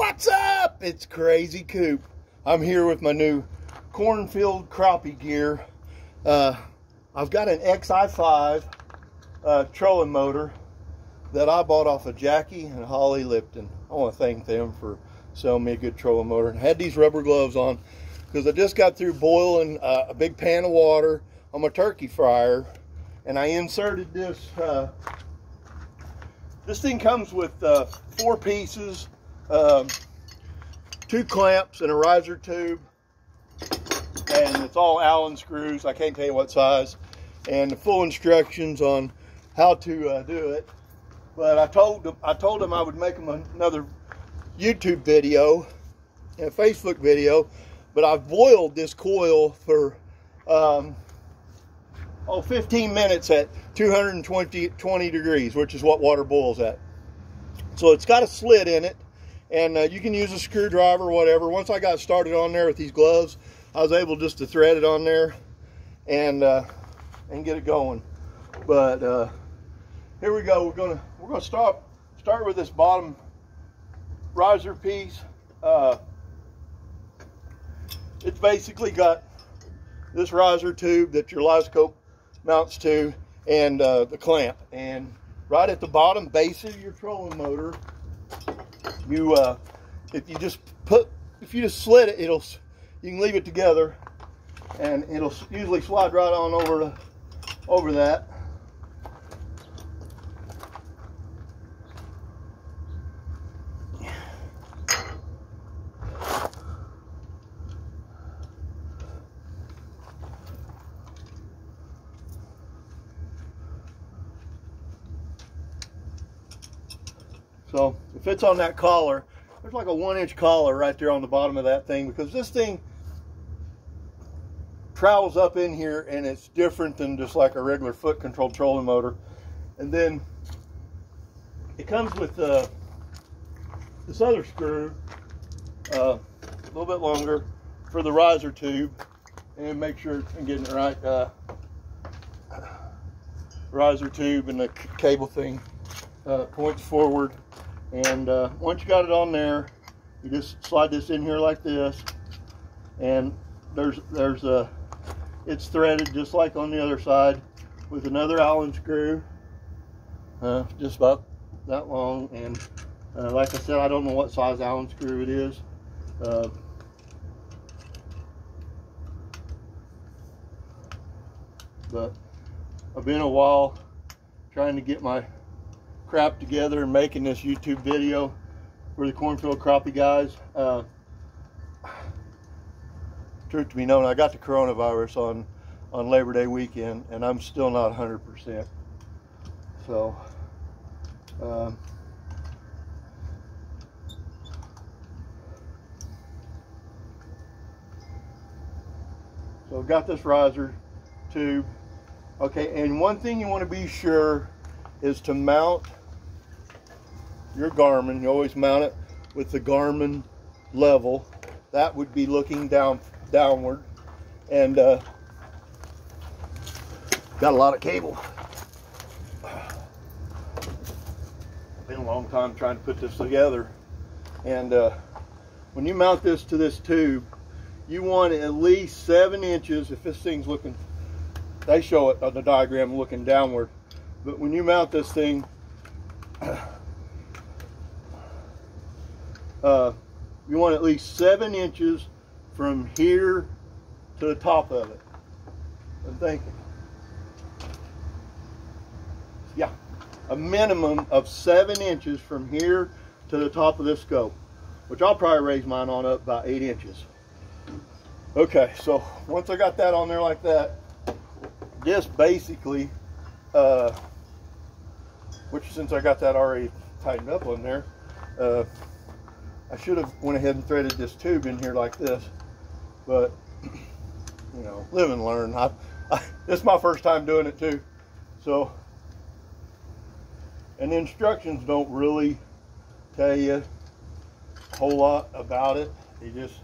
What's up? It's Crazy Coop. I'm here with my new Cornfield Crappie Gear. I've got an xi5 trolling motor that I bought off of Jackie and Holly Lipton. I want to thank them for selling me a good trolling motor. I had these rubber gloves on because I just got through boiling a big pan of water on my turkey fryer, and I inserted this. This thing comes with 4 pieces, 2 clamps and a riser tube, and it's all Allen screws. I can't tell you what size, and the full instructions on how to do it. But I told them I would make them another YouTube video and a Facebook video. But I've boiled this coil for 15 minutes at 220 degrees, which is what water boils at. So it's got a slit in it, and you can use a screwdriver or whatever. Once I got started on there with these gloves, I was able just to thread it on there and get it going. But here we go. We're gonna start with this bottom riser piece. It's basically got this riser tube that your livescope mounts to, and the clamp. And right at the bottom base of your trolling motor, if you just slit it, you can leave it together, and it'll usually slide right on over that. So it fits on that collar. There's like a 1-inch collar right there on the bottom of that thing, because this thing travels up in here and it's different than just like a regular foot controlled trolling motor. And then it comes with this other screw, a little bit longer, for the riser tube, and make sure I'm getting it right. Riser tube, and the cable thing points forward. And once you got it on there, you just slide this in here like this, and it's threaded just like on the other side with another Allen screw, just about that long. And like I said, I don't know what size Allen screw it is. But I've been a while trying to get my crap together and making this YouTube video for the Cornfield Crappie guys. Truth to be known, I got the coronavirus on Labor Day weekend, and I'm still not 100%. So so I've got this riser tube. Okay, and one thing you want to be sure is to mount your Garmin. You always mount it with the Garmin level. That would be looking downward. And got a lot of cable. Been a long time trying to put this together. And when you mount this to this tube, you want at least 7 inches. If this thing's looking, they show it on the diagram looking downward. But when you mount this thing, you want at least 7 inches from here to the top of it. I'm thinking, yeah, a minimum of 7 inches from here to the top of this scope, which I'll probably raise mine on up about 8 inches. Okay, so once I got that on there like that, this basically, which since I got that already tightened up on there, I should have went ahead and threaded this tube in here like this, but you know, live and learn. This is my first time doing it too. So, and the instructions don't really tell you a whole lot about it. They just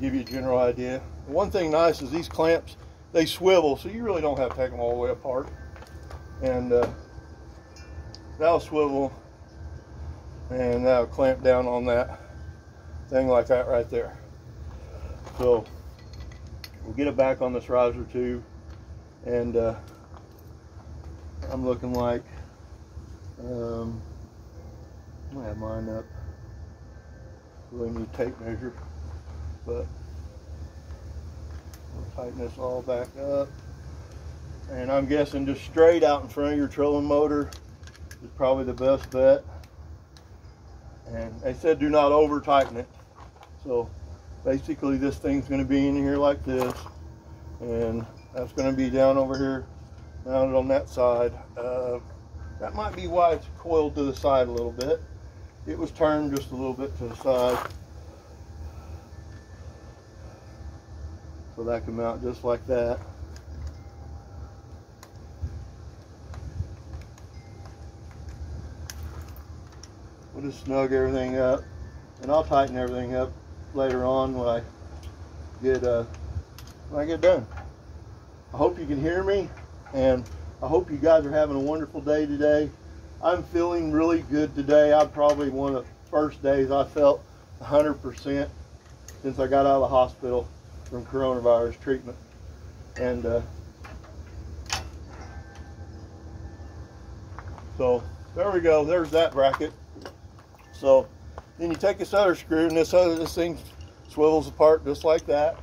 give you a general idea. One thing nice is these clamps, they swivel, so you really don't have to take them all the way apart. And that'll swivel, and that'll clamp down on that. thing like that right there. So we'll get it back on this riser tube, and I'm looking like I'm gonna have mine up. Really need tape measure, but we'll tighten this all back up. And I'm guessing just straight out in front of your trolling motor is probably the best bet. And they said do not over tighten it. So basically this thing's going to be in here like this, and that's going to be down over here mounted on that side. That might be why it's coiled to the side a little bit. It was turned just a little bit to the side, so that can mount just like that. We'll just snug everything up, and I'll tighten everything up later on when I get done. I hope you can hear me, and I hope you guys are having a wonderful day today. I'm feeling really good today. I'm probably one of the first days I felt 100% since I got out of the hospital from coronavirus treatment. And so there we go. There's that bracket. So then you take this other screw, and this thing swivels apart just like that.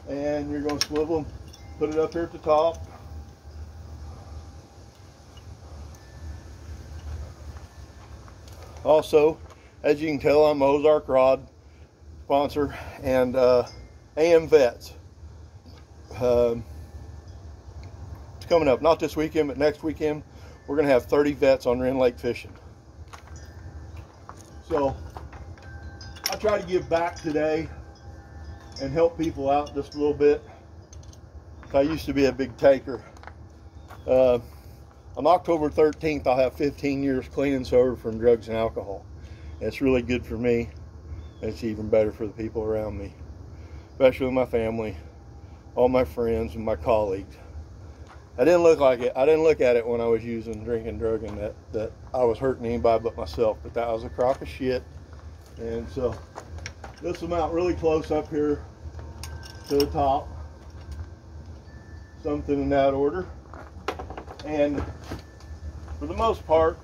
And you're going to swivel them, put it up here at the top. Also, as you can tell, I'm Ozark Rod sponsor, and AM Vets. It's coming up, not this weekend, but next weekend. We're going to have 30 vets on Wren Lake fishing. So I try to give back today and help people out just a little bit. I used to be a big taker. On October 13th, I'll have 15 years clean and sober from drugs and alcohol. And it's really good for me, and it's even better for the people around me, especially my family, all my friends, and my colleagues. I didn't look like it. I didn't look at it when I was using, drinking, drugging, that I was hurting anybody but myself. But that was a crock of shit. And so this will mount really close up here to the top, something in that order. And for the most part,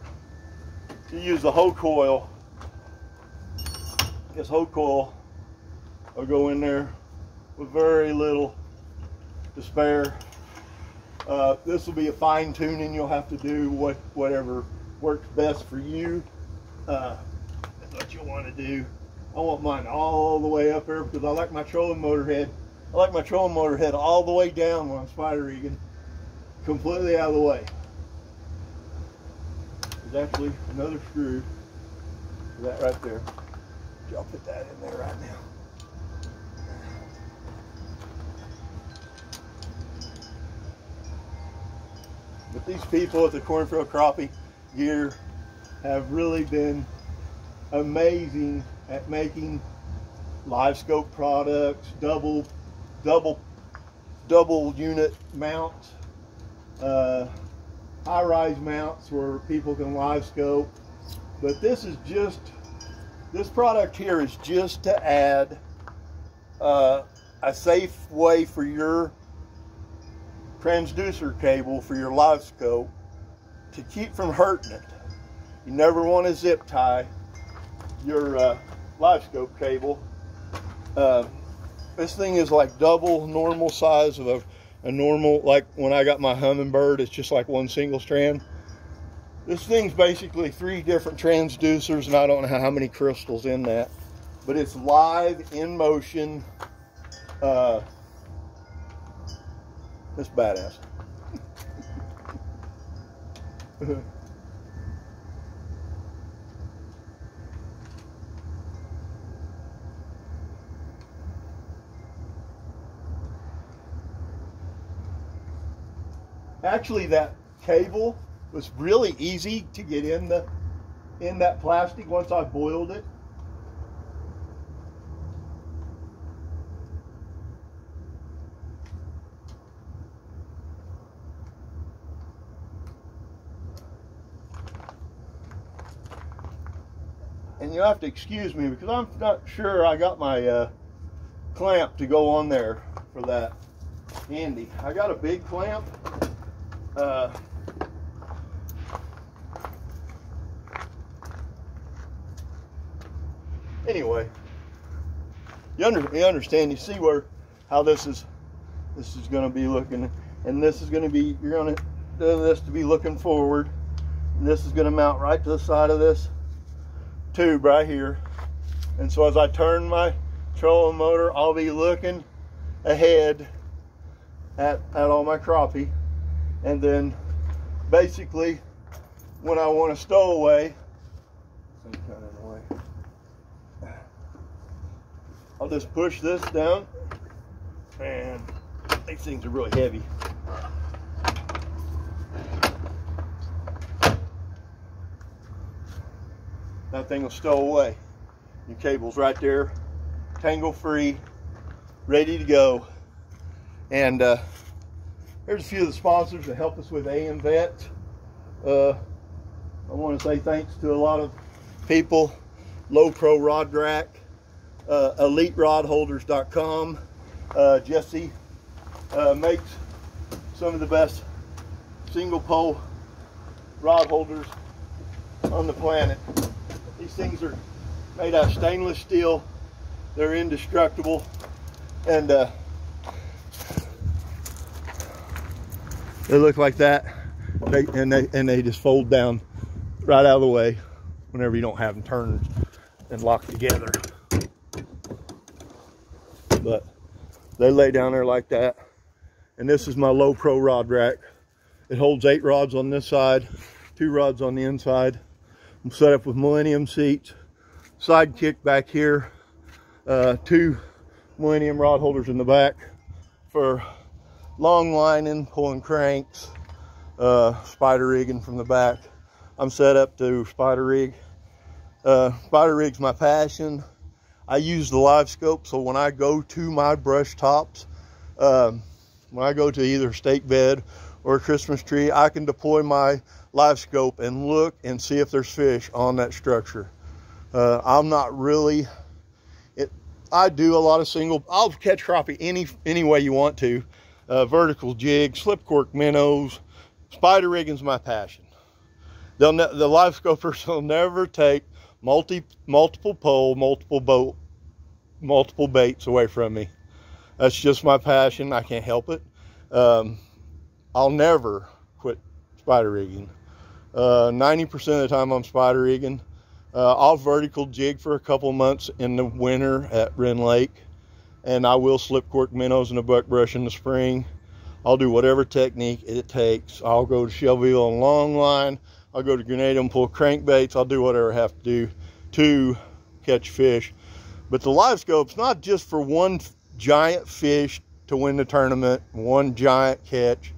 you use the whole coil. This whole coil will go in there with very little to spare. This will be a fine tuning. You'll have to do whatever works best for you. That's what you'll want to do. I want mine all the way up here because I like my trolling motor head. I like my trolling motor head all the way down when I'm spider rigging, completely out of the way. There's actually another screw for that right there. I'll put that in there right now. But these people at the Cornfield Crappie Gear have really been amazing at making livescope products, double unit mounts, high-rise mounts where people can livescope. But this product here is just to add a safe way for your transducer cable for your livescope to keep from hurting it. You never want to zip tie your livescope cable. This thing is like double normal size of a normal, like when I got my Humminbird, it's just like one single strand. This thing's basically 3 different transducers, and I don't know how many crystals in that, but it's live in motion. It's badass. Actually, that cable was really easy to get in that plastic once I boiled it. and you'll have to excuse me because I'm not sure I got my clamp to go on there for that handy. I got a big clamp. Anyway, you understand, you see how this is going to be looking, and this is going to be, you're going to do this to be looking forward, and this is going to mount right to the side of this tube right here. And so as I turn my trolling motor, I'll be looking ahead at all my crappie, and then basically when I want to stow away, I'll just push this down, and these things are really heavy. That thing will stow away. Your cable's right there, tangle free, ready to go. And there's a few of the sponsors that help us with AM Vets. I want to say thanks to a lot of people. Low Pro Rod Rack, EliteRodHolders.com. Jesse makes some of the best single pole rod holders on the planet. These things are made out of stainless steel. They're indestructible, and they look like that. They just fold down right out of the way whenever you don't have them turned and locked together. But they lay down there like that. And this is my Low Pro rod rack. It holds 8 rods on this side, 2 rods on the inside. I'm set up with Millennium seats, side kick back here, 2 Millennium rod holders in the back for long lining, pulling cranks, spider rigging from the back. I'm set up to spider rig. Spider rig's my passion. I use the livescope, so when I go to my brush tops, when I go to either a stake bed or a Christmas tree, I can deploy my livescope and look and see if there's fish on that structure. I'm not really, I do a lot of I'll catch crappie any way you want to. Vertical jig, slip cork minnows, spider rigging's my passion. The live scopers will never take multiple pole, multiple baits away from me. That's just my passion. I can't help it. I'll never quit spider rigging. 90% of the time I'm spider rigging. I'll vertical jig for a couple months in the winter at Wren Lake, and I will slip cork minnows in the buckbrush in the spring. I'll do whatever technique it takes. I'll go to Shelbyville and long line. I'll go to Grenada and pull crankbaits. I'll do whatever I have to do to catch fish. But the live scope's not just for one giant fish to win the tournament, one giant catch,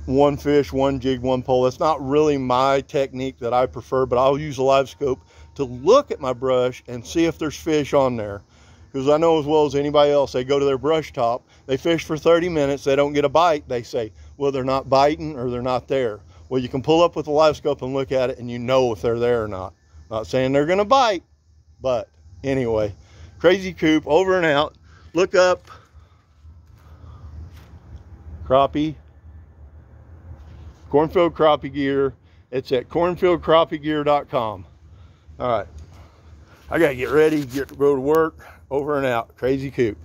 one fish, one jig, one pole. That's not really my technique that I prefer, but I'll use a live scope to look at my brush and see if there's fish on there. Because I know as well as anybody else, they go to their brush top, they fish for 30 minutes, they don't get a bite. They say, well, they're not biting or they're not there. Well, you can pull up with a live scope and look at it and you know if they're there or not. Not saying they're gonna bite, but anyway, Crazy Coop over and out. Look up crappie, Cornfield Crappie Gear. It's at cornfieldcrappiegear.com. All right, I gotta get ready, go to work. Over and out. Crazy Coop.